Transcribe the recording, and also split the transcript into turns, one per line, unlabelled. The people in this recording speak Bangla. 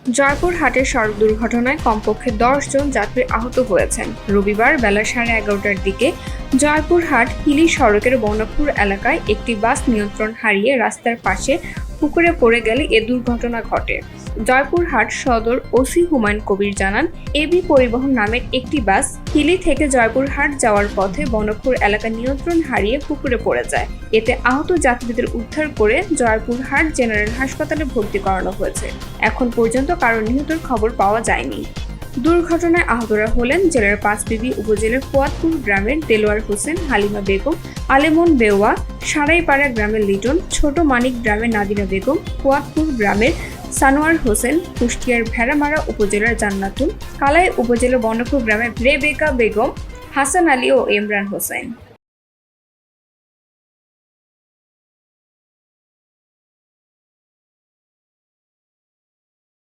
জয়পুরহাটের সড়ক দুর্ঘটনায় কমপক্ষে 10 জন যাত্রী আহত হয়েছেন। রবিবার বেলা 11:30টার দিকে জয়পুরহাট হিলি সড়কের বনকপুর এলাকায় একটি বাস নিয়ন্ত্রণ হারিয়ে রাস্তার পাশে পুকুরে পড়ে গেলে এ দুর্ঘটনা ঘটে। জয়পুরহাট সদর ওসি হুমায়ুন কবির জানান, এবি পরিবহন নামের একটি বাস হিলি থেকে জয়পুরহাট যাওয়ার পথে বনকপুর এলাকা নিয়ন্ত্রণ হারিয়ে পুকুরে পড়ে যায়। এতে আহত যাত্রীদের উদ্ধার করে জয়পুরহাট জেনারেল হাসপাতালে ভর্তি করানো হয়েছে। এখন পর্যন্ত কারো নিহতের খবর পাওয়া যায়নি। দুর্ঘটনায় আহতরা হলেন জেলার পাঁচবিবি উপজেলার ফুয়াদপুর গ্রামের দেলোয়ার হোসেন, হালিমা বেগম, আলেমন বেওয়া, সারাইপাড়া গ্রামের লিটন, ছোট মানিক গ্রামের নাদিরা বেগম, ফুয়াদপুর গ্রামের সানোয়ার হোসেন, কুষ্টিয়ার ভেড়ামারা উপজেলার জান্নাতুল, কালাই উপজেলার বনকপুর গ্রামের রেবেকা বেগম, হাসান আলী ও ইমরান হোসেন।